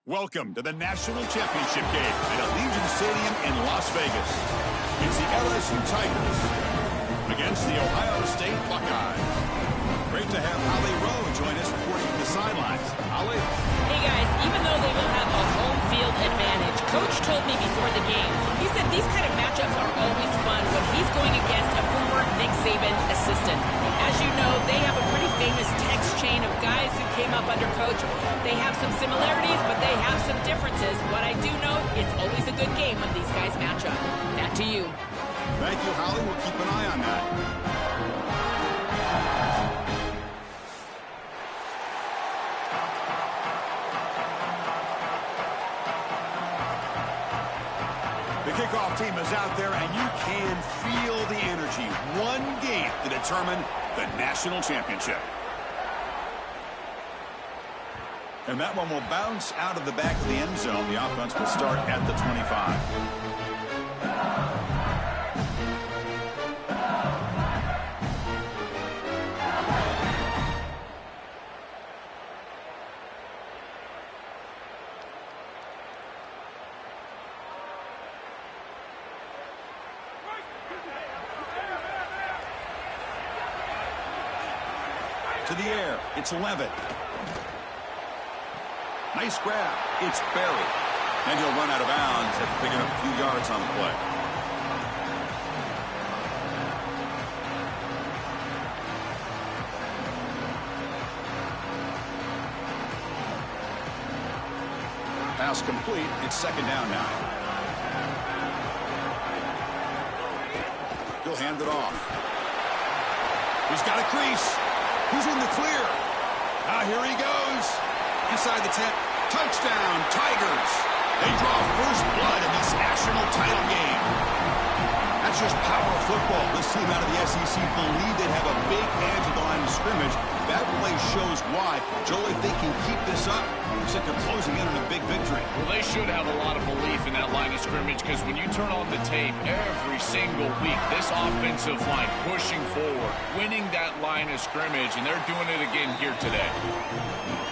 Welcome to the National Championship game at Allegiant Stadium in Las Vegas. It's the LSU Tigers against the Ohio State Buckeyes. Great to have Holly Rowe join us reporting from the sidelines. Holly? Hey guys, even though they will have a home field advantage, Coach told me before the game, he said these kind of matchups are always fun when he's going against a former Nick Saban assistant. As you know, they have a pretty famous text chain of guys who came up under Coach. They have some similarities, but they have some differences. What I do know, it's always a good game when these guys match up. Back to you. Thank you, Holly. We'll keep an eye on that. The kickoff team is out there, and you can feel the energy. One game to determine the national championship. And that one will bounce out of the back of the end zone. The offense will start at the 25. To the air, it's Levitt. Nice grab. It's buried. And he'll run out of bounds after picking up a few yards on the play. Pass complete. It's second down now. He'll hand it off. He's got a crease. Who's in the clear? Here he goes. Inside the 10. Touchdown, Tigers. They draw first blood in this national title game. That's just power of football. This team out of the SEC believed they'd have a big edge at the line of scrimmage. That play shows why. Joel, if they can keep this up, looks like they're closing in on a big victory. Well, they should have a lot of belief in that line of scrimmage, because when you turn on the tape every single week, this offensive line pushing forward, winning that line of scrimmage, and they're doing it again here today.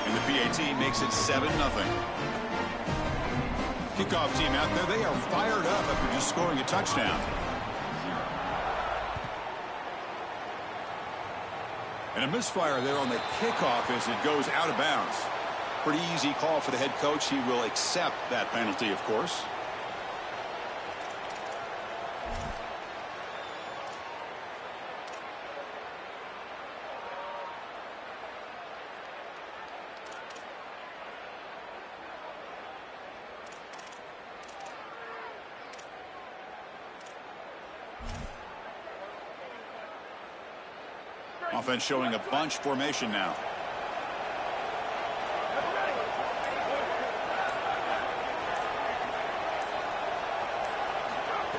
And the PAT makes it 7-0. Kickoff team out there, they are fired up after just scoring a touchdown. And a misfire there on the kickoff as it goes out of bounds. Pretty easy call for the head coach. He will accept that penalty, of course. Offense showing a bunch formation now.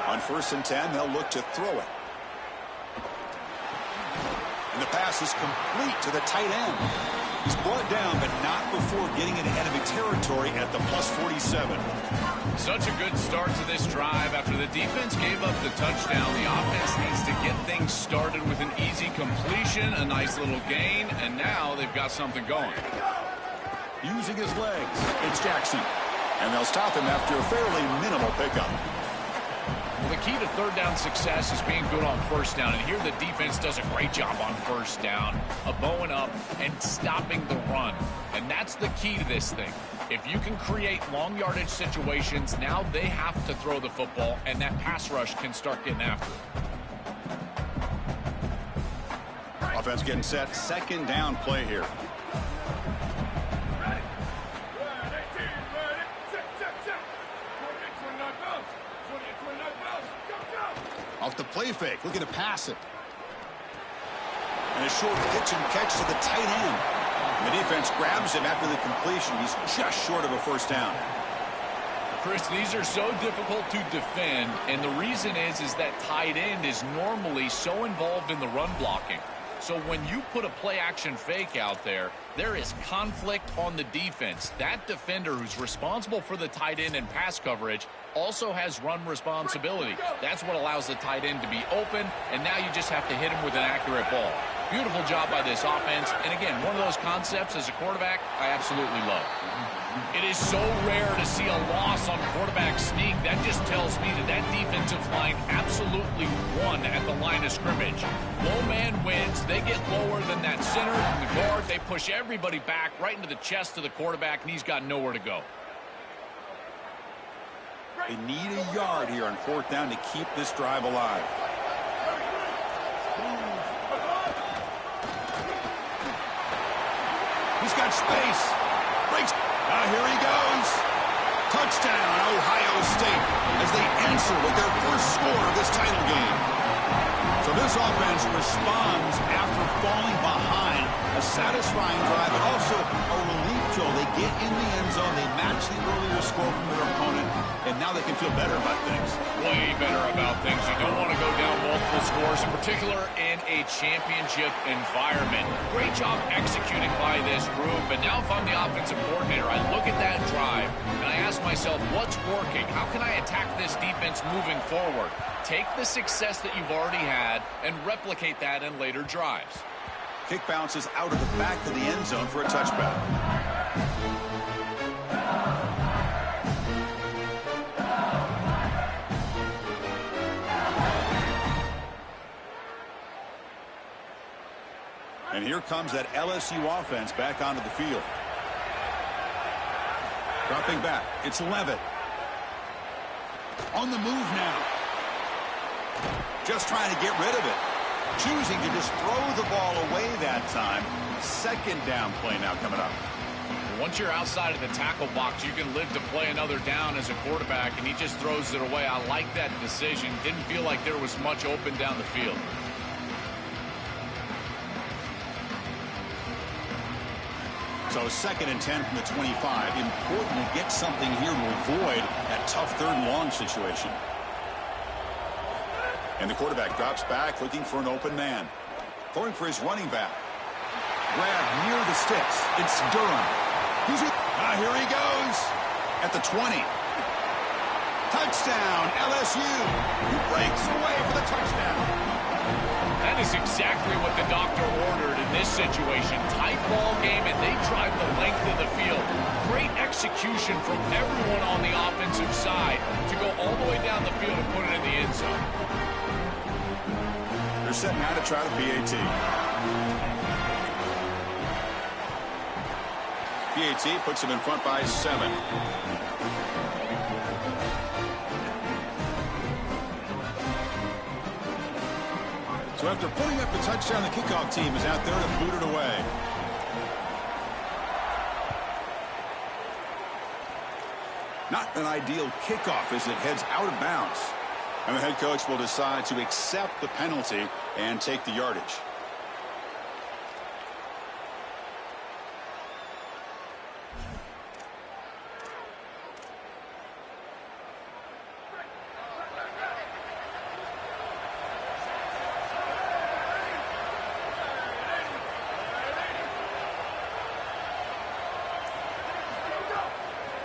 On 1st and 10, they'll look to throw it. And the pass is complete to the tight end. He's brought down, but not before getting into enemy territory at the +47. Such a good start to this drive. After the defense gave up the touchdown, the offense needs to get things started with an easy completion, a nice little gain, and now they've got something going. Using his legs, it's Jackson. And they'll stop him after a fairly minimal pickup. Well, the key to third down success is being good on first down, and here the defense does a great job on first down of bowing up and stopping the run. And that's the key to this thing. If you can create long yardage situations, now they have to throw the football, and that pass rush can start getting after it. Offense getting set. Second down play here. Off the play fake, looking to pass it. And a short pitch and catch to the tight end. And the defense grabs him after the completion. He's just short of a first down. Chris, these are so difficult to defend, and the reason is that tight end is normally so involved in the run blocking. So when you put a play-action fake out there, there is conflict on the defense. That defender who's responsible for the tight end and pass coverage also has run responsibility. That's what allows the tight end to be open, and now you just have to hit him with an accurate ball. Beautiful job by this offense, and again, one of those concepts as a quarterback I absolutely love. It is so rare to see a loss on quarterback sneak. That just tells me that defensive line absolutely won at the line of scrimmage. Low man wins. They get lower than that center and the guard. They push everybody back right into the chest of the quarterback, and he's got nowhere to go. They need a yard here on 4th down to keep this drive alive. He's got space. Breaks. Here he goes. Touchdown, Ohio State, as they answer with their first score of this title game. So this offense responds after falling behind. A satisfying drive, but also a relief, Joel. They get in the end zone. They match the earlier score from their opponent, and now they can feel better about things. Way better about things. You don't want to go down multiple scores, in particular in a championship environment. Great job executing by this group, but now if I'm the offensive coordinator, I look at that drive, and I ask myself, what's working? How can I attack this defense moving forward? Take the success that you've already had and replicate that in later drives. Kick bounces out of the back of the end zone for a touchback. And here comes that LSU offense back onto the field. Dropping back. It's Levitt. On the move now. Just trying to get rid of it. Choosing to just throw the ball away that time. 2nd down play now coming up. Once you're outside of the tackle box, you can live to play another down as a quarterback, and he just throws it away. I like that decision. Didn't feel like there was much open down the field. So 2nd and 10 from the 25. Important to get something here to avoid that tough 3rd and long situation. And the quarterback drops back looking for an open man. Throwing for his running back. Grab near the sticks. It's Durham. Here he goes. At the 20. Touchdown, LSU. He breaks away for the touchdown. That is exactly what the doctor ordered in this situation. Tight ball game, and they drive the length of the field. Great execution from everyone on the offensive side to go all the way down the field and put it in the end zone. They're set now to try the PAT. PAT puts them in front by 7. So after putting up the touchdown, the kickoff team is out there to boot it away. Not an ideal kickoff as it heads out of bounds. And the head coach will decide to accept the penalty and take the yardage.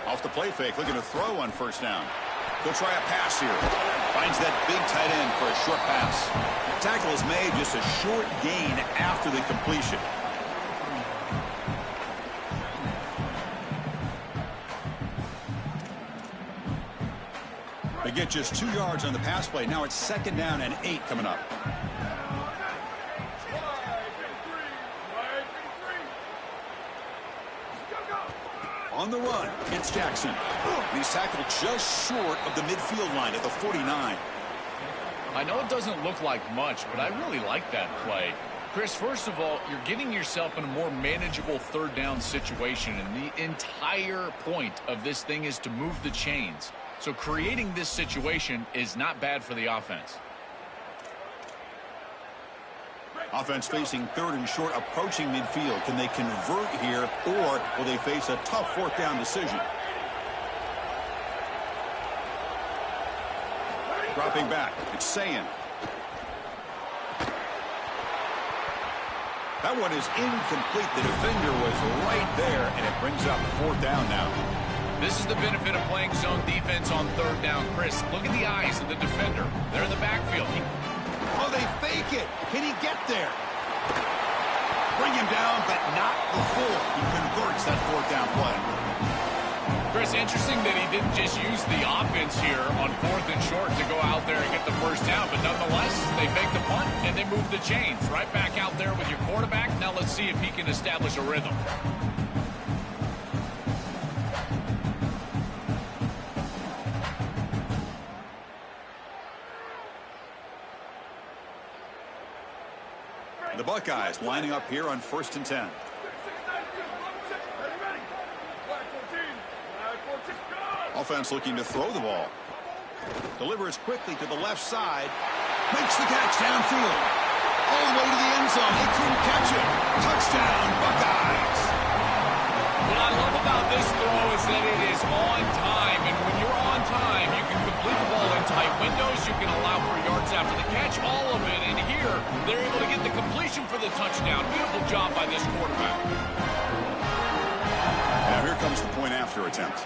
Off the play fake, looking to throw on 1st down. He'll try a pass here. Finds that big tight end for a short pass. The tackle is made, just a short gain after the completion. They get just 2 yards on the pass play. Now it's 2nd down and 8 coming up. On the run, it's Jackson. He's tackled just short of the midfield line at the 49. I know it doesn't look like much, but I really like that play. Chris, first of all, you're getting yourself in a more manageable 3rd down situation, and the entire point of this thing is to move the chains. So creating this situation is not bad for the offense. Offense facing 3rd and short, approaching midfield. Can they convert here, or will they face a tough 4th down decision? Dropping back, it's Sayan. That one is incomplete. The defender was right there, and it brings up 4th down now. This is the benefit of playing zone defense on 3rd down. Chris, look at the eyes of the defender. They're in the backfield. Oh, they fake it. Can he get there? Bring him down, but not before he converts that 4th down play. Chris, interesting that he didn't just use the offense here on 4th and short to go out there and get the first down, but nonetheless, they make the punt and they move the chains right back out there with your quarterback. Now let's see if he can establish a rhythm. The Buckeyes lining up here on 1st and 10. Offense looking to throw the ball. Delivers quickly to the left side. Makes the catch downfield. All the way to the end zone. They couldn't catch it. Touchdown, Buckeyes. What I love about this throw is that it is on time. And when you're on time, you can complete the ball in tight windows. You can allow for yards after the catch, all of it. And here, they're able to get the completion for the touchdown. Beautiful job by this quarterback. Now here comes the point after attempt.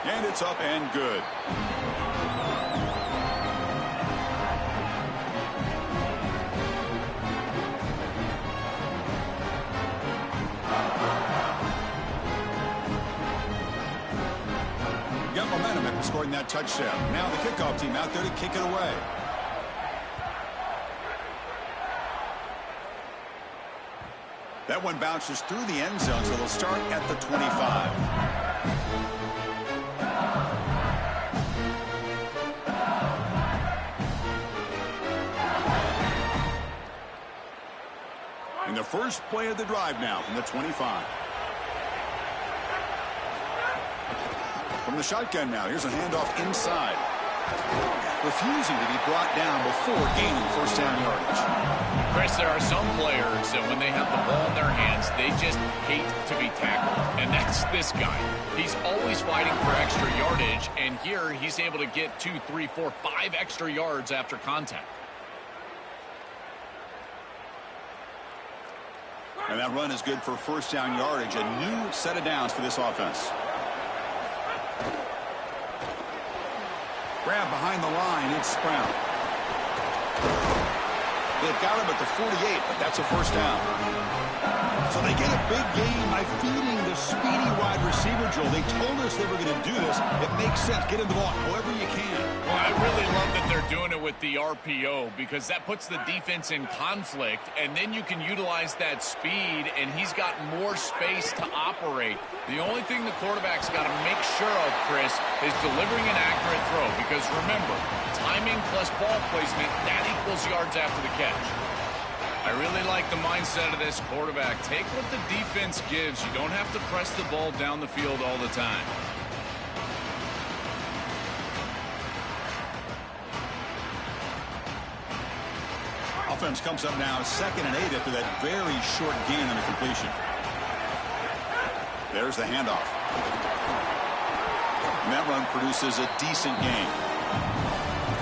And it's up and good. Got momentum after scoring that touchdown. Now the kickoff team out there to kick it away. That one bounces through the end zone, so they'll start at the 25. And the first play of the drive now from the 25. From the shotgun now, here's a handoff inside. Refusing to be brought down before gaining first down yardage. Chris, there are some players that when they have the ball in their hands, they just hate to be tackled. And that's this guy. He's always fighting for extra yardage, and here he's able to get 2, 3, 4, 5 extra yards after contact. And that run is good for first down yardage. A new set of downs for this offense. Grab behind the line. It's Brown. They've got him at the 48, but that's a first down. So they get a big gain by feeding the speedy wide receiver, Joel. They told us they were going to do this. It makes sense. Get him the ball however you can. Well, I really love that they're doing it with the RPO because that puts the defense in conflict, and then you can utilize that speed, and he's got more space to operate. The only thing the quarterback's got to make sure of, Chris, is delivering an accurate throw because, remember, timing plus ball placement, that equals yards after the catch. I really like the mindset of this quarterback. Take what the defense gives. You don't have to press the ball down the field all the time. Offense comes up now 2nd and 8 after that very short gain on the completion. There's the handoff. And that run produces a decent gain.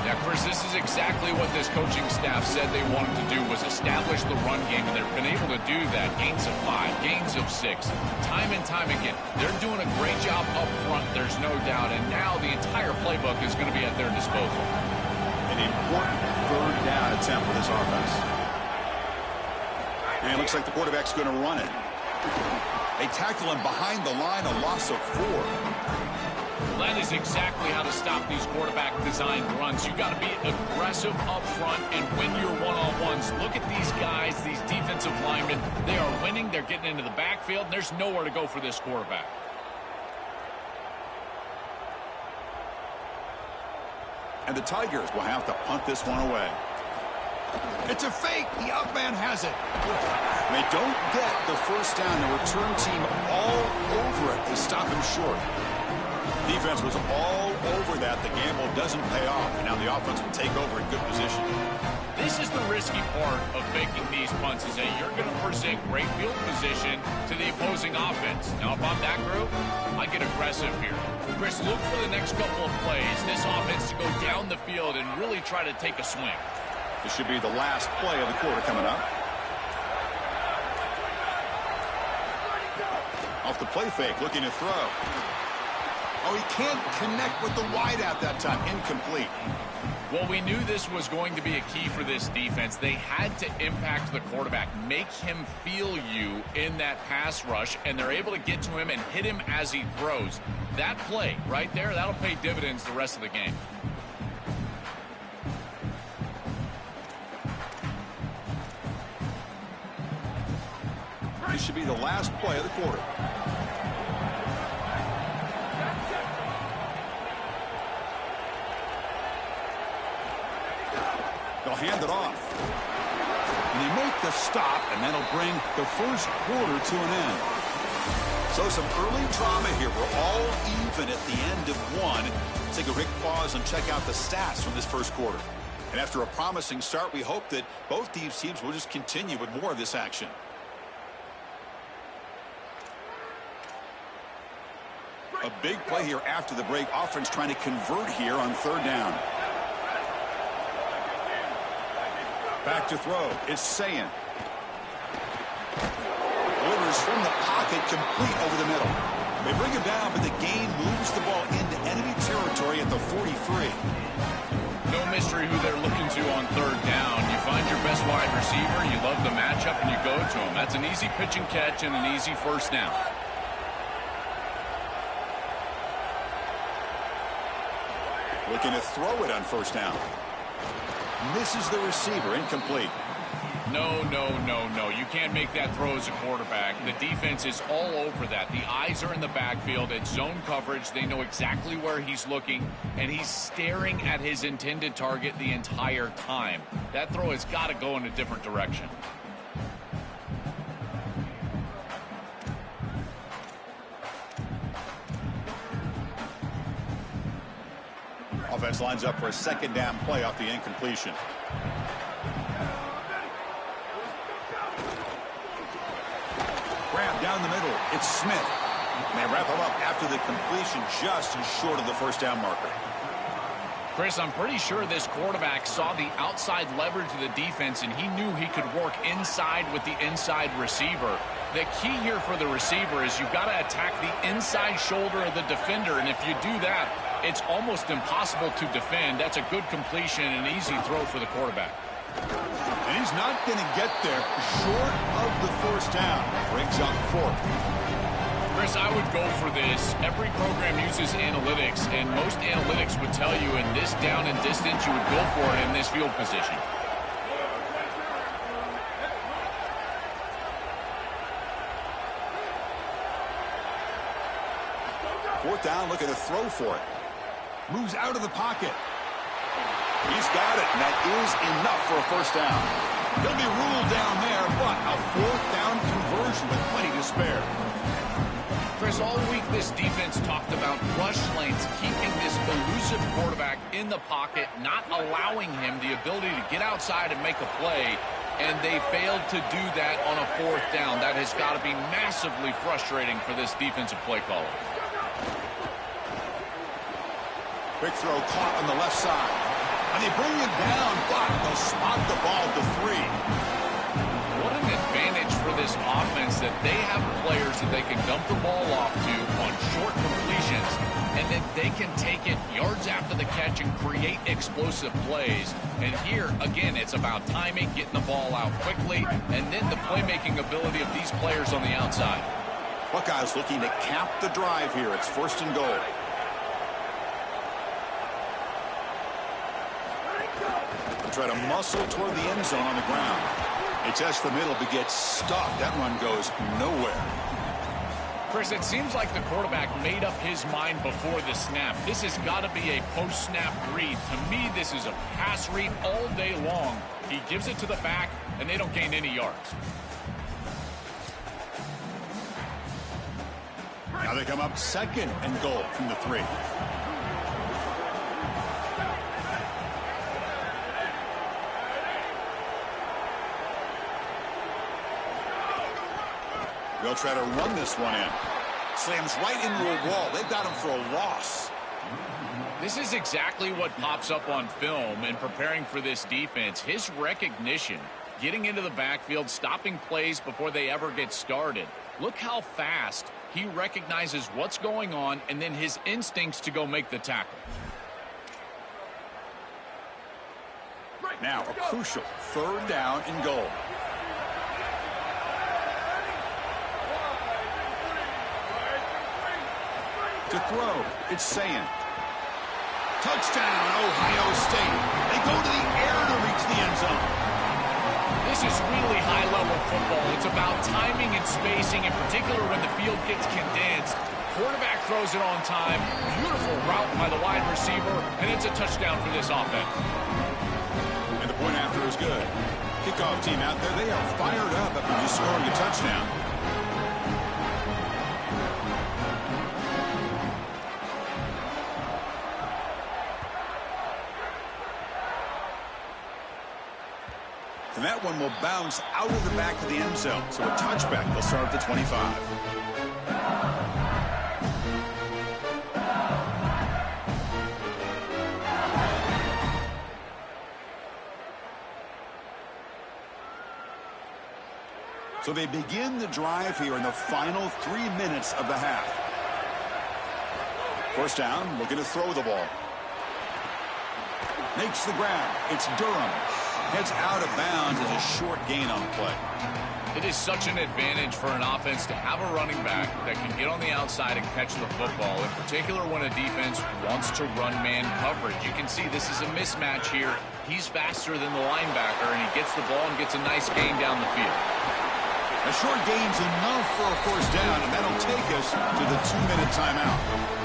Yeah, Chris, this is exactly what this coaching staff said they wanted to do, was establish the run game, and they've been able to do that. Gains of 5, gains of 6, time and time again. They're doing a great job up front, there's no doubt, and now the entire playbook is going to be at their disposal. An important third down attempt for this offense. And it looks like the quarterback's going to run it. They tackle him behind the line, a loss of 4. That is exactly how to stop these quarterback-designed runs. You've got to be aggressive up front and win your one-on-ones. Look at these guys, these defensive linemen. They are winning. They're getting into the backfield, and there's nowhere to go for this quarterback. And the Tigers will have to punt this one away. It's a fake. The up man has it. They don't get the first down. The return team all over it. They stop him short. Defense was all over that. The gamble doesn't pay off, and now the offense will take over in good position. This is the risky part of making these punts, is that you're going to present great field position to the opposing offense. Now, if I'm that group, I get aggressive here. Chris, look for the next couple of plays. This offense to go down the field and really try to take a swing. This should be the last play of the quarter coming up. Off the play fake, looking to throw. Oh, he can't connect with the wideout that time. Incomplete. Well, we knew this was going to be a key for this defense. They had to impact the quarterback, make him feel you in that pass rush, and they're able to get to him and hit him as he throws. That play right there, that'll pay dividends the rest of the game. This should be the last play of the quarter. They'll hand it off. And they make the stop, and that'll bring the first quarter to an end. So some early drama here. We're all even at the end of one. Let's take a quick pause and check out the stats from this first quarter. And after a promising start, we hope that both these teams will just continue with more of this action. A big play here after the break. Offense trying to convert here on third down. Back to throw. It's Ncaa. Delivers from the pocket, complete over the middle. They bring him down, but the gain moves the ball into enemy territory at the 43. No mystery who they're looking to on third down. You find your best wide receiver, you love the matchup, and you go to him. That's an easy pitch and catch and an easy first down. Looking to throw it on first down. Misses the receiver, incomplete. No, no, no, no. You can't make that throw as a quarterback. The defense is all over that. The eyes are in the backfield. It's zone coverage. They know exactly where he's looking, and he's staring at his intended target the entire time. That throw has got to go in a different direction. Offense lines up for a second down play off the incompletion. Grab down the middle. It's Smith. And they wrap him up after the completion, just short of the first down marker. Chris, I'm pretty sure this quarterback saw the outside leverage of the defense, and he knew he could work inside with the inside receiver. The key here for the receiver is you've got to attack the inside shoulder of the defender, and if you do that, it's almost impossible to defend. That's a good completion and an easy throw for the quarterback. And he's not going to get there short of the first down. Brings up fourth. Chris, I would go for this. Every program uses analytics, and most analytics would tell you in this down and distance, you would go for it in this field position. Fourth down, looking to throw for it. Moves out of the pocket. He's got it, and that is enough for a first down. He'll be ruled down there, but a fourth down conversion with plenty to spare. Chris, all week this defense talked about rush lanes, keeping this elusive quarterback in the pocket, not allowing him the ability to get outside and make a play, and they failed to do that on a fourth down. That has got to be massively frustrating for this defensive play caller. Quick throw caught on the left side. And they bring him down, but they'll spot the ball to 3. What an advantage for this offense that they have players that they can dump the ball off to on short completions, and then they can take it yards after the catch and create explosive plays. And here, again, it's about timing, getting the ball out quickly, and then the playmaking ability of these players on the outside. Buckeyes looking to cap the drive here. It's first and goal. Try to muscle toward the end zone on the ground. They test the middle but gets stuck. That run goes nowhere. Chris, it seems like the quarterback made up his mind before the snap. This has got to be a post-snap read. To me, this is a pass read all day long. He gives it to the back, and they don't gain any yards. Now they come up second and goal from the 3. They'll try to run this one in. Slams right into a wall. They've got him for a loss. This is exactly what pops up on film in preparing for this defense. His recognition, getting into the backfield, stopping plays before they ever get started. Look how fast He recognizes what's going on and then his instincts to go make the tackle. Now a crucial 3rd down and goal. To throw, it's Ncaa. Touchdown, Ohio State. They go to the air to reach the end zone. This is really high-level football. It's about timing and spacing, in particular when the field gets condensed. Quarterback throws it on time. Beautiful route by the wide receiver, and it's a touchdown for this offense. And the point after is good. Kickoff team out there, they are fired up after just scoring a touchdown. And that one will bounce out of the back of the end zone. So a touchback. They'll start at the 25. So they begin the drive here in the final 3 minutes of the half. First down, looking to throw the ball. Makes the grab. It's Durham. Heads out of bounds as a short gain on the play. It is such an advantage for an offense to have a running back that can get on the outside and catch the football, in particular when a defense wants to run man coverage. You can see this is a mismatch here. He's faster than the linebacker, and he gets the ball and gets a nice gain down the field. A short gain's enough for a first down, and that'll take us to the 2-minute timeout.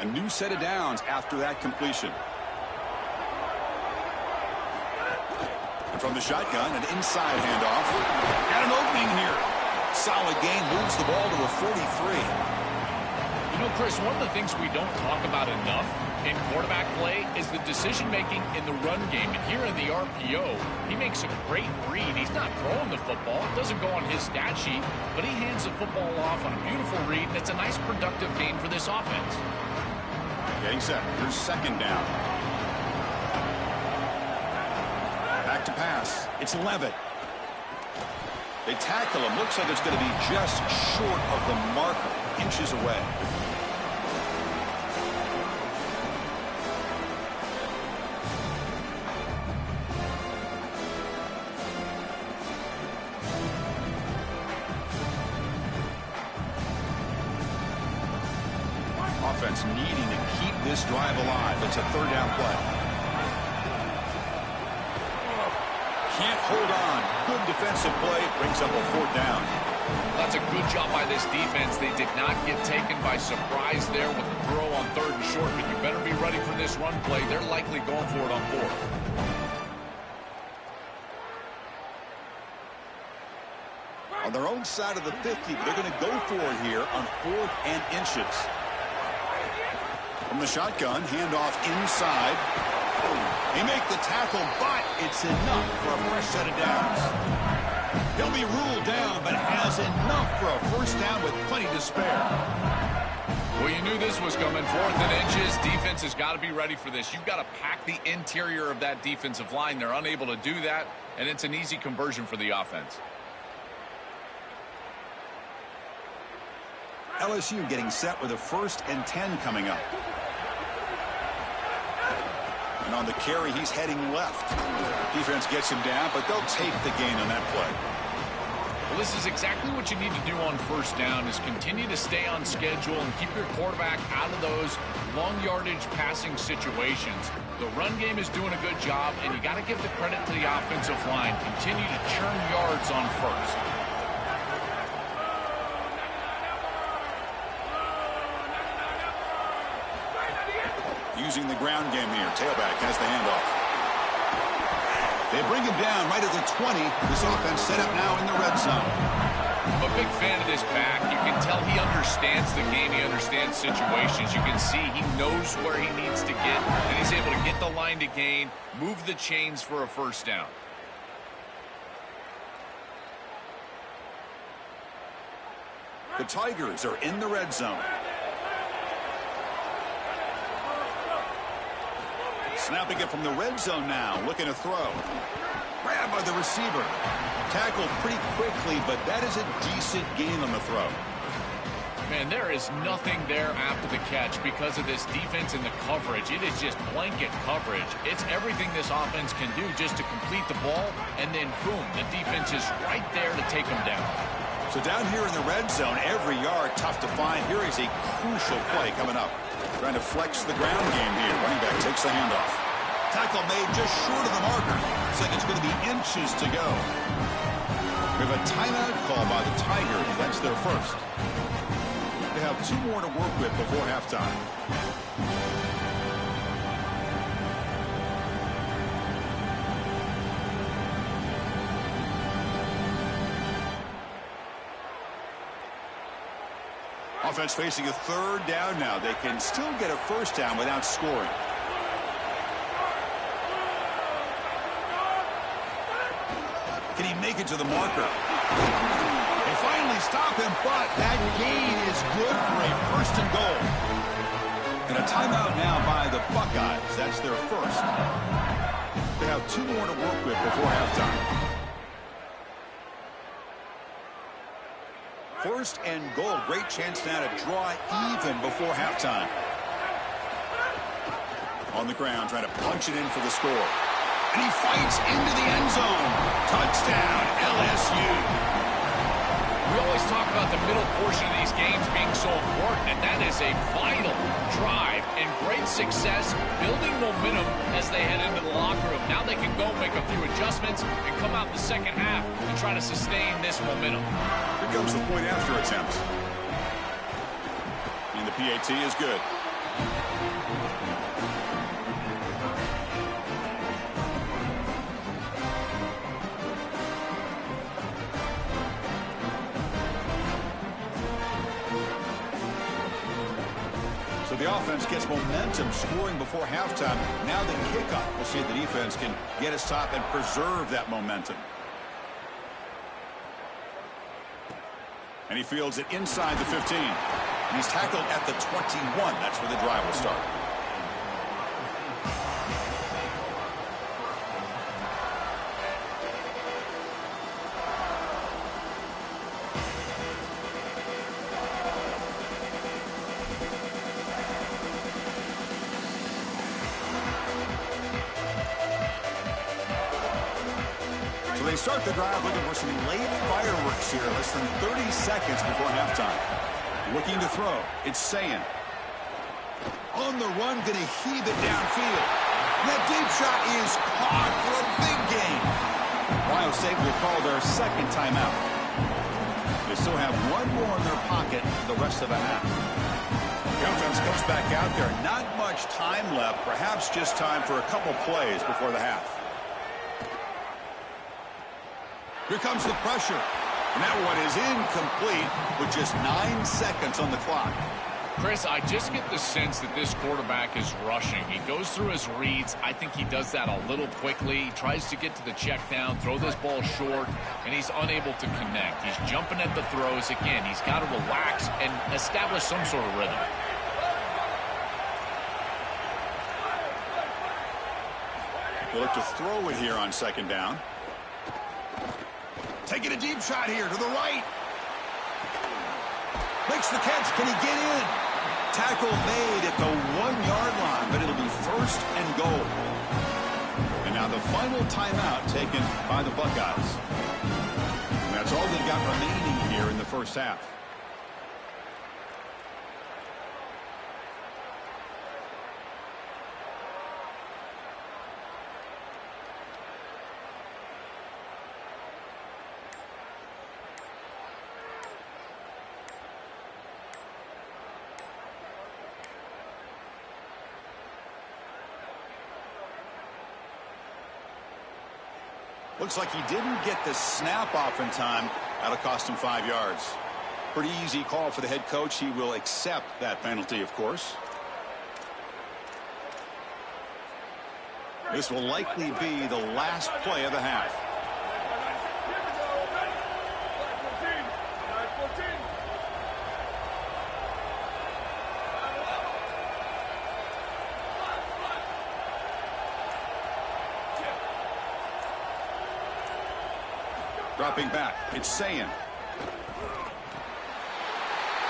A new set of downs after that completion. And from the shotgun, an inside handoff. Got an opening here. Solid gain, moves the ball to a 43. You know, Chris, one of the things we don't talk about enough in quarterback play is the decision-making in the run game. And here in the RPO, he makes a great read. He's not throwing the football. It doesn't go on his stat sheet, but he hands the football off on a beautiful read, and it's a nice productive gain for this offense. Getting set. Here's 2nd down. Back to pass. It's Levitt. They tackle him. Looks like it's going to be just short of the marker. Inches away. Offense needing to keep this drive alive. It's a 3rd down play. Can't hold on. Good defensive play. Brings up a 4th down. That's a good job by this defense. They did not get taken by surprise there with the throw on 3rd and short, but you better be ready for this run play. They're likely going for it on 4th. On their own side of the 50, they're going to go for it here on 4th and inches. From the shotgun, handoff inside. They make the tackle, but it's enough for a fresh set of downs. He'll be ruled down, but has enough for a first down with plenty to spare. Well, you knew this was coming. 4th and inches. Defense has got to be ready for this. You've got to pack the interior of that defensive line. They're unable to do that, and it's an easy conversion for the offense. LSU getting set with a 1st and 10 coming up. And on the carry, he's heading left. Defense gets him down, but they'll take the gain on that play. Well, this is exactly what you need to do on 1st down, is continue to stay on schedule and keep your quarterback out of those long yardage passing situations. The run game is doing a good job, and you got to give the credit to the offensive line. Continue to churn yards on 1st. Using the ground game here. Tailback has the handoff. They bring him down right at the 20. This offense set up now in the red zone. I'm a big fan of this back. You can tell he understands the game. He understands situations. You can see he knows where he needs to get, and he's able to get the line to gain, move the chains for a first down. The Tigers are in the red zone. Snapping it from the red zone now, looking to throw. Grabbed by the receiver. Tackled pretty quickly, but that is a decent gain on the throw. Man, there is nothing there after the catch because of this defense and the coverage. It is just blanket coverage. It's everything this offense can do just to complete the ball, and then boom, the defense is right there to take them down. So down here in the red zone, every yard tough to find. Here is a crucial play coming up. Trying to flex the ground game here. Running back takes the handoff. Tackle made just short of the marker. Looks like it's going to be inches to go. We have a timeout call by the Tigers. That's their first. They have 2 more to work with before halftime. Offense facing a 3rd down now. They can still get a first down without scoring. Can he make it to the marker? They finally stop him, but that gain is good for a 1st and goal. And a timeout now by the Buckeyes. That's their first. They have 2 more to work with before halftime. 1st and goal. Great chance now to draw even before halftime. On the ground, trying to punch it in for the score. And he fights into the end zone. Touchdown, LSU. We always talk about the middle portion of these games being so important, and that is a vital drive and great success, building momentum as they head into the locker room. Now they can go make a few adjustments and come out in the second half and try to sustain this momentum. Here comes the point after attempt. And the PAT is good. So the offense gets momentum, scoring before halftime. Now the kickoff. We'll see if the defense can get a stop and preserve that momentum. And he fields it inside the 15. And he's tackled at the 21. That's where the drive will start. So they start the drive looking for some late fireworks here. Less than 30 seconds before halftime. Looking to throw. It's Ncaa. On the run, going to heave it downfield. That deep shot is caught for a big gain. Ohio State will call their 2nd timeout. They still have 1 more in their pocket the rest of the half. The offense comes back out there. Not much time left. Perhaps just time for a couple plays before the half. Here comes the pressure. And that one is incomplete with just 9 seconds on the clock. Chris, I just get the sense that this quarterback is rushing. He goes through his reads. I think he does that a little quickly. He tries to get to the check down, throw this ball short, and he's unable to connect. He's jumping at the throws. Again, he's got to relax and establish some sort of rhythm. They look to throw it here on 2nd down. Taking a deep shot here to the right. Makes the catch. Can he get in? Tackle made at the 1-yard line, but it'll be 1st and goal. And now the final timeout taken by the Buckeyes. And that's all they've got remaining here in the first half. Looks like he didn't get the snap off in time. That'll cost him 5 yards. Pretty easy call for the head coach. He will accept that penalty, of course. This will likely be the last play of the half. Dropping back, it's Ncaa.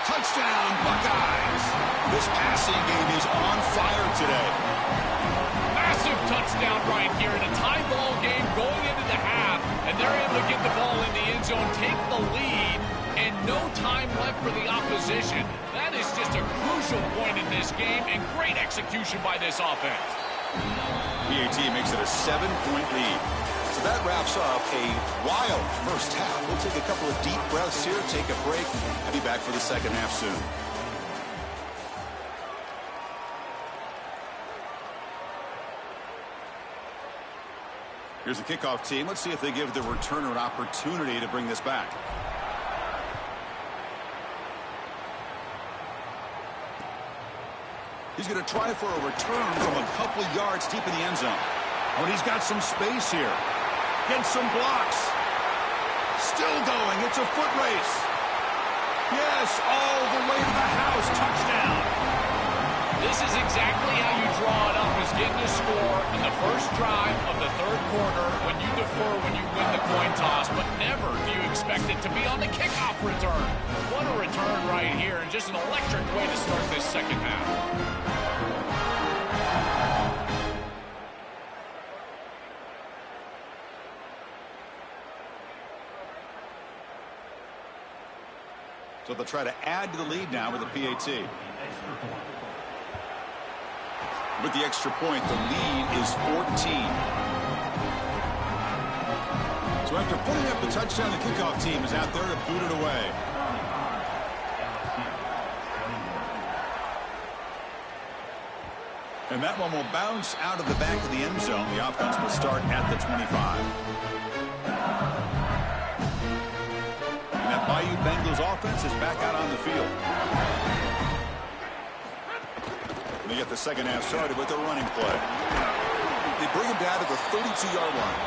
Touchdown, Buckeyes! This passing game is on fire today. Massive touchdown right here in a tie ball game going into the half, and they're able to get the ball in the end zone, take the lead, and no time left for the opposition. That is just a crucial point in this game, and great execution by this offense. PAT makes it a 7-point lead. So that wraps up a wild first half. We'll take a couple of deep breaths here, take a break, and be back for the second half soon. Here's the kickoff team. Let's see if they give the returner an opportunity to bring this back. He's going to try for a return from a couple of yards deep in the end zone. Oh, and he's got some space here. Gets some blocks. Still going. It's a foot race. Yes, all the way to the house. Touchdown. This is exactly how you draw it up, is getting a score in the first drive of the third quarter when you defer, when you win the coin toss, but never do you expect it to be on the kickoff return. What a return right here, and just an electric way to start this second half. So they'll try to add to the lead now with a PAT. With the extra point, the lead is 14. So after putting up the touchdown, the kickoff team is out there to boot it away. And that one will bounce out of the back of the end zone. The offense will start at the 25. And that Bayou Bengals offense is back out on the field. They get the second half started with a running play. They bring him down to the 32-yard line.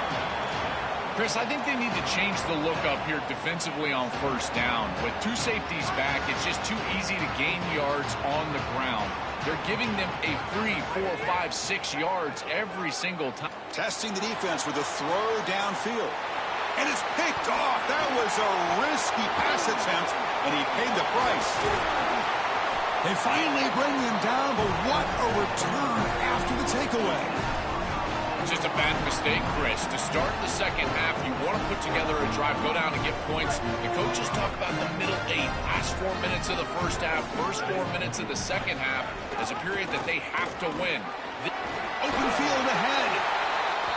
Chris, I think they need to change the look up here defensively on first down. With two safeties back, it's just too easy to gain yards on the ground. They're giving them a 3, 4, 5, 6 yards every single time. Testing the defense with a throw downfield. And it's picked off. That was a risky pass attempt, and he paid the price. They finally bring him down, but what a return after the takeaway. It's just a bad mistake, Chris. To start the second half, you want to put together a drive, go down and get points. The coaches talk about the middle 8, last 4 minutes of the first half, first 4 minutes of the second half as a period that they have to win. Open field ahead.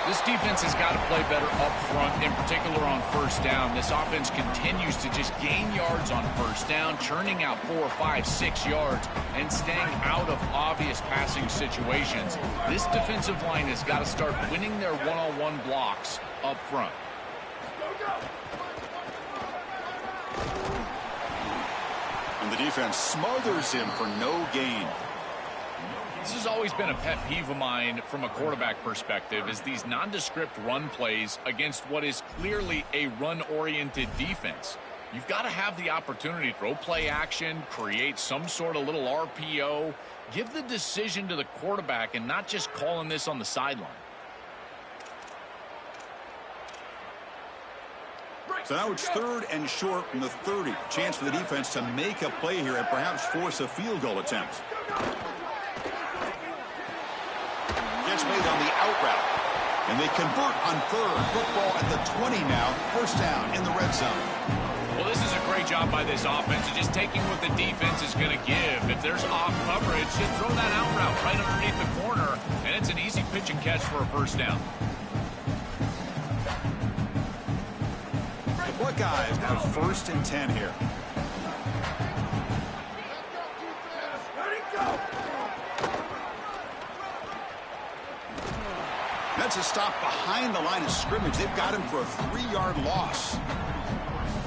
This defense has got to play better up front, in particular on first down. This offense continues to just gain yards on first down, churning out 4, 5, 6 yards, and staying out of obvious passing situations. This defensive line has got to start winning their one-on-one blocks up front. And the defense smothers him for no gain. This has always been a pet peeve of mine from a quarterback perspective, is these nondescript run plays against what is clearly a run-oriented defense. You've got to have the opportunity to throw play action, create some sort of little RPO, give the decision to the quarterback and not just calling this on the sideline. So now it's 3rd and short from the 30. Chance for the defense to make a play here and perhaps force a field goal attempt. Catch made on the out route. And they convert on 3rd. Football at the 20 now. First down in the red zone. Well, this is a great job by this offense of just taking what the defense is going to give. If there's off coverage, just throw that out route right underneath the corner, and it's an easy pitch and catch for a first down. The Buckeyes have 1st and 10 here. That's a stop behind the line of scrimmage. They've got him for a 3-yard loss.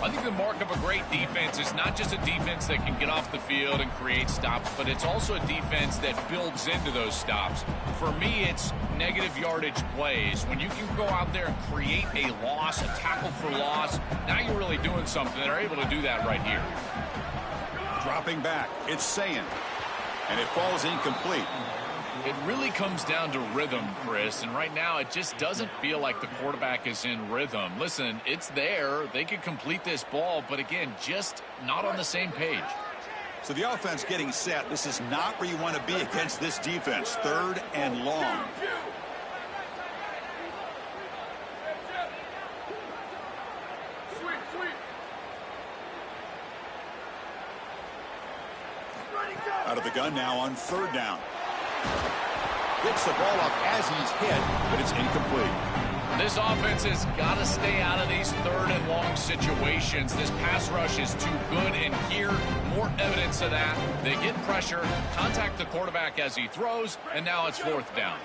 I think the mark of a great defense is not just a defense that can get off the field and create stops, but it's also a defense that builds into those stops. For me, it's negative yardage plays. When you can go out there and create a loss, a tackle for loss, now you're really doing something. They're able to do that right here. Dropping back, it's Ncaa. And it falls incomplete. It really comes down to rhythm, Chris, and right now it just doesn't feel like the quarterback is in rhythm. Listen, it's there. They could complete this ball, but again, just not on the same page. So the offense getting set. This is not where you want to be against this defense. 3rd and long. Out of the gun now on 3rd down. Gets the ball off as he's hit, but it's incomplete. This offense has got to stay out of these 3rd and long situations. This pass rush is too good, and here, more evidence of that. They get pressure, contact the quarterback as he throws, and now it's 4th down.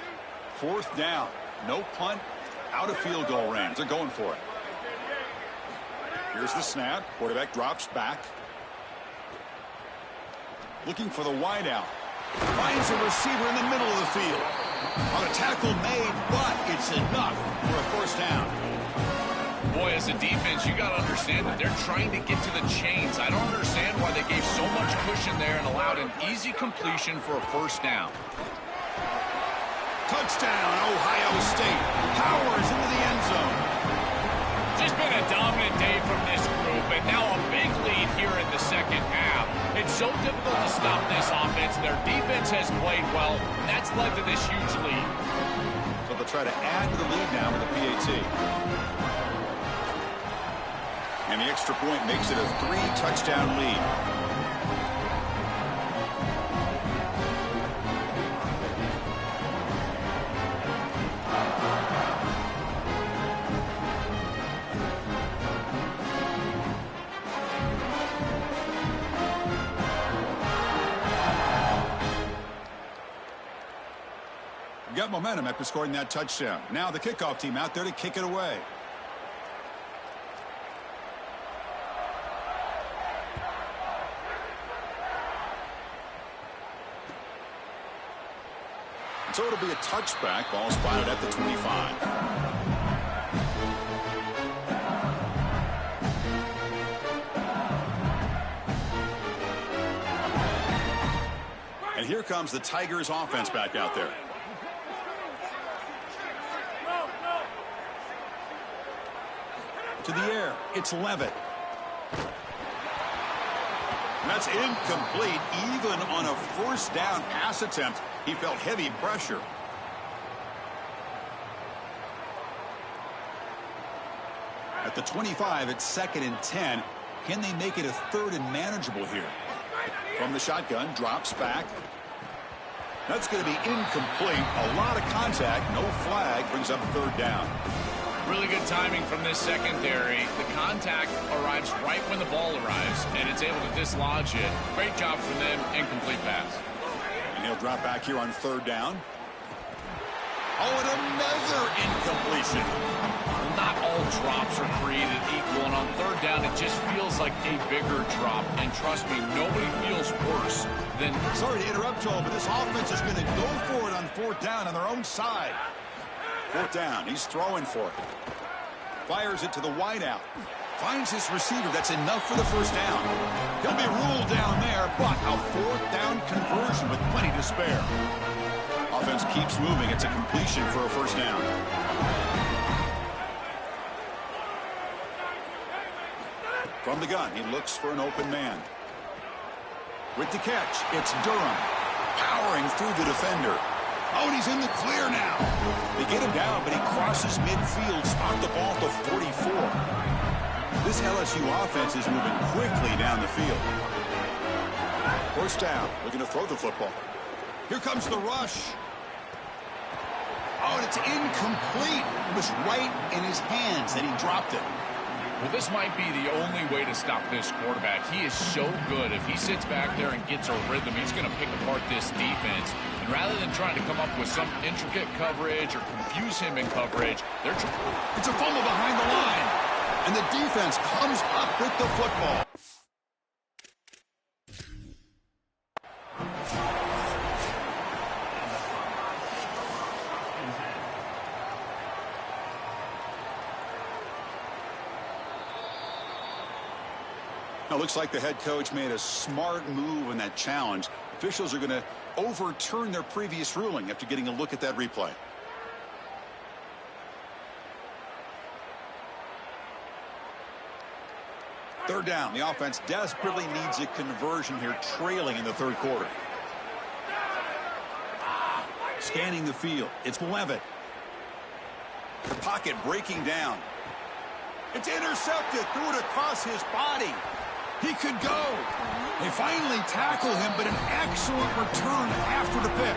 4th down. No punt, out of field goal range. They're going for it. Here's the snap. Quarterback drops back. Looking for the wideout. Finds a receiver in the middle of the field. On a tackle made, but it's enough for a 1st down. Boy, as a defense, you got to understand that they're trying to get to the chains. I don't understand why they gave so much cushion there and allowed an easy completion for a 1st down. Touchdown, Ohio State. Powers into the end zone. Just been a dominant day from this group, and now a big lead here in the 2nd half. It's so difficult to stop this offense. Their defense has played well, and that's led to this huge lead. So they'll try to add to the lead now with the PAT. And the extra point makes it a 3-touchdown lead. Got momentum after scoring that touchdown. Now the kickoff team out there to kick it away. So it'll be a touchback. Ball spotted at the 25. And here comes the Tigers offense back out there. To the air, it's Levitt. That's incomplete. Even on a 1st down pass attempt, he felt heavy pressure. At the 25, it's 2nd and 10. Can they make it a 3rd and manageable here? From the shotgun, drops back. That's going to be incomplete. A lot of contact, no flag, brings up 3rd down. Really good timing from this secondary. The contact arrives right when the ball arrives, and it's able to dislodge it. Great job from them. Incomplete pass. And he'll drop back here on 3rd down. Oh, and another incompletion. Not all drops are created equal, and on 3rd down, it just feels like a bigger drop. And trust me, nobody feels worse than... Sorry to interrupt, Joe, but this offense is going to go for it on 4th down on their own side. 4th down. He's throwing for it. Fires it to the wideout. Finds his receiver. That's enough for the 1st down. He'll be ruled down there, but a 4th down conversion with plenty to spare. Offense keeps moving. It's a completion for a 1st down. From the gun, he looks for an open man. With the catch, it's Durham. Powering through the defender. Oh, and he's in the clear now. They get him down, but he crosses midfield, spot the ball to 44. This LSU offense is moving quickly down the field. 1st down, looking to throw the football. Here comes the rush. Oh, and it's incomplete. It was right in his hands that he dropped it. Well, this might be the only way to stop this quarterback. He is so good. If he sits back there and gets a rhythm, he's going to pick apart this defense. And rather than trying to come up with some intricate coverage or confuse him in coverage, it's a fumble behind the line. And the defense comes up with the football. Now, looks like the head coach made a smart move in that challenge. Officials are going to overturn their previous ruling after getting a look at that replay. Third down. The offense desperately needs a conversion here, trailing in the third quarter. Scanning the field. It's Levitt. The pocket breaking down. It's intercepted. Threw it across his body. He could go. They finally tackle him, but an excellent return after the pick.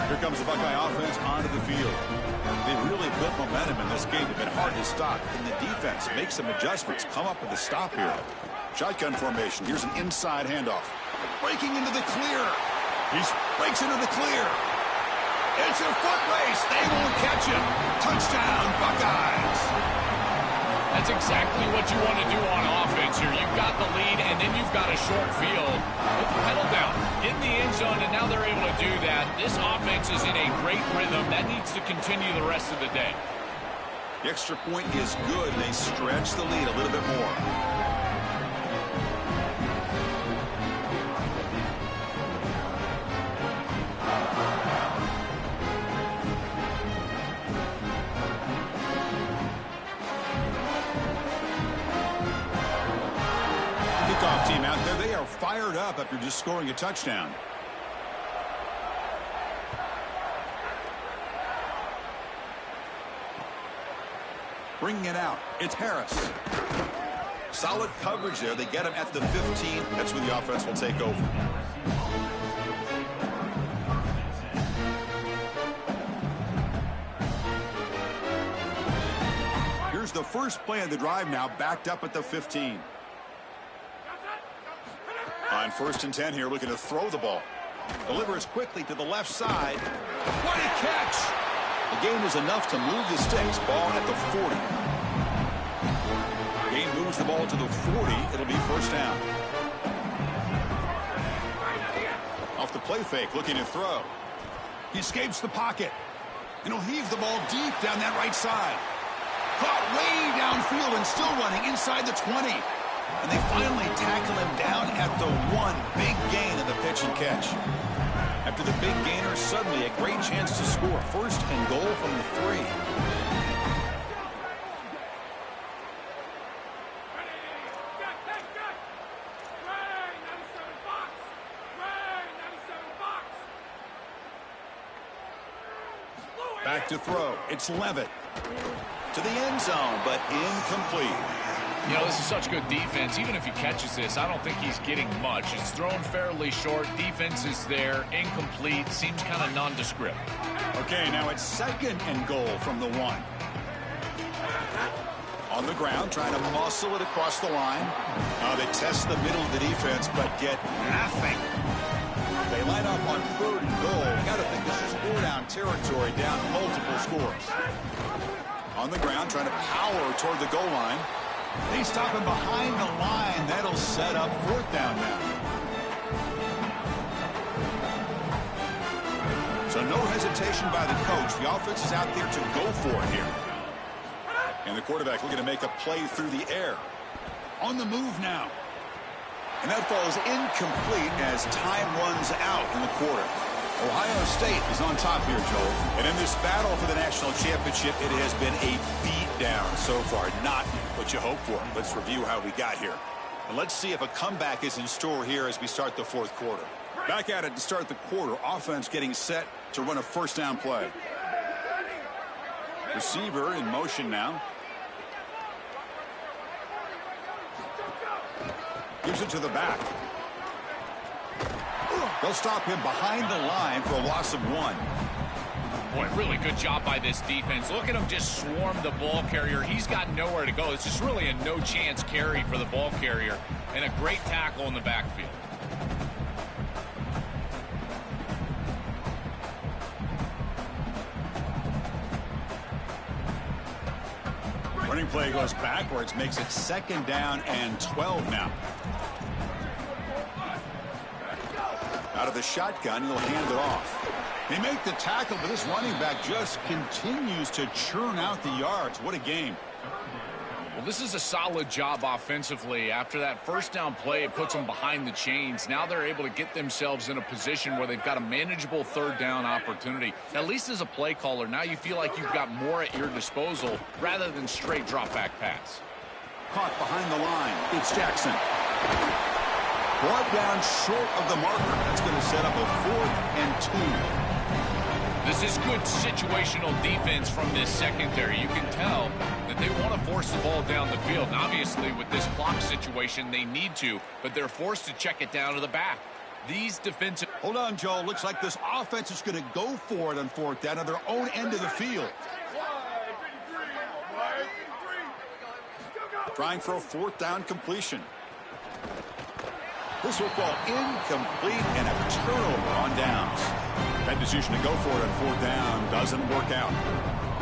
Here comes the Buckeye offense onto the field. They really built momentum in this game. They've been hard to stop. And the defense makes some adjustments. Come up with a stop here. Shotgun formation. Here's an inside handoff. Breaking into the clear. He breaks into the clear. It's a foot race. They won't catch him. Touchdown, Buckeyes. That's exactly what you want to do on offense here. You've got the lead, and then you've got a short field. Put the pedal down in the end zone, and now they're able to do that. This offense is in a great rhythm. That needs to continue the rest of the day. The extra point is good. They stretch the lead a little bit more. Team out there, they are fired up after just scoring a touchdown. Bringing it out, it's Harris. Solid coverage there. They get him at the 15. That's where the offense will take over. Here's the first play of the drive now, backed up at the 15. On 1st and 10 here, looking to throw the ball. Delivers quickly to the left side. What a catch! The gain is enough to move the sticks. Ball at the 40. Game moves the ball to the 40. It'll be first down. Off the play fake, looking to throw. He escapes the pocket. And he'll heave the ball deep down that right side. Caught way downfield and still running inside the 20. And they finally tackle him down at the 1. Big gain in the pitch and catch. After the big gainer, suddenly a great chance to score. 1st and goal from the 3. Back to throw. It's Levitt. To the end zone, but incomplete. You know, this is such good defense. Even if he catches this, I don't think he's getting much. It's thrown fairly short. Defense is there. Incomplete. Seems kind of nondescript. Okay, now it's 2nd and goal from the 1. On the ground, trying to muscle it across the line. They test the middle of the defense, but get nothing. They line up on 3rd and goal. You got to think this is 4-down territory, down multiple scores. On the ground, trying to power toward the goal line. They stop him behind the line. That'll set up 4th down now. So no hesitation by the coach. The offense is out there to go for it here. And the quarterback looking to make a play through the air. On the move now. And that falls incomplete as time runs out in the quarter. Ohio State is on top here, Joel. And in this battle for the national championship, it has been a beatdown so far. Not what you hope for. Let's review how we got here. And let's see if a comeback is in store here as we start the 4th quarter. Back at it to start the quarter. Offense getting set to run a 1st down play. Receiver in motion now. Gives it to the back. They'll stop him behind the line for a loss of 1. Boy, really good job by this defense. Look at him just swarm the ball carrier. He's got nowhere to go. It's just really a no-chance carry for the ball carrier. And a great tackle in the backfield. Running play goes backwards, makes it 2nd down and 12 now. Out of the shotgun, he'll hand it off. They make the tackle, but this running back just continues to churn out the yards. What a game. Well, this is a solid job offensively. After that first down play, it puts them behind the chains. Now they're able to get themselves in a position where they've got a manageable third down opportunity. At least as a play caller, now you feel like you've got more at your disposal rather than straight drop-back pass. Caught behind the line. It's Jackson. Brought down short of the marker. That's going to set up a 4th and 2. This is good situational defense from this secondary. You can tell that they want to force the ball down the field. And obviously, with this clock situation, they need to, but they're forced to check it down to the back. These defensive... Hold on, Joe. Looks like this offense is going to go for it on 4th down on their own end of the field. Trying for a 4th down completion. This football incomplete and a turnover on downs. That decision to go for it on 4th down doesn't work out.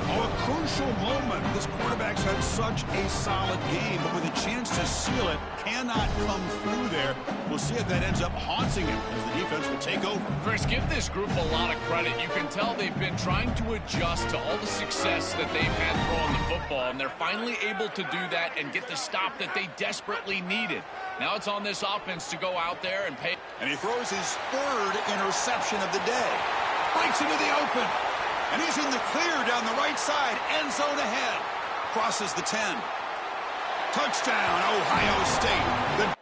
Oh, a crucial moment. This quarterback's had such a solid game, but with a chance to seal it, cannot come through there. We'll see if that ends up haunting him as the defense will take over. Chris, give this group a lot of credit. You can tell they've been trying to adjust to all the success that they've had throwing the football, and they're finally able to do that and get the stop that they desperately needed. Now it's on this offense to go out there and pay. And he throws his 3rd interception of the day. Breaks into the open. And he's in the clear down the right side. End zone ahead. Crosses the 10. Touchdown, Ohio State.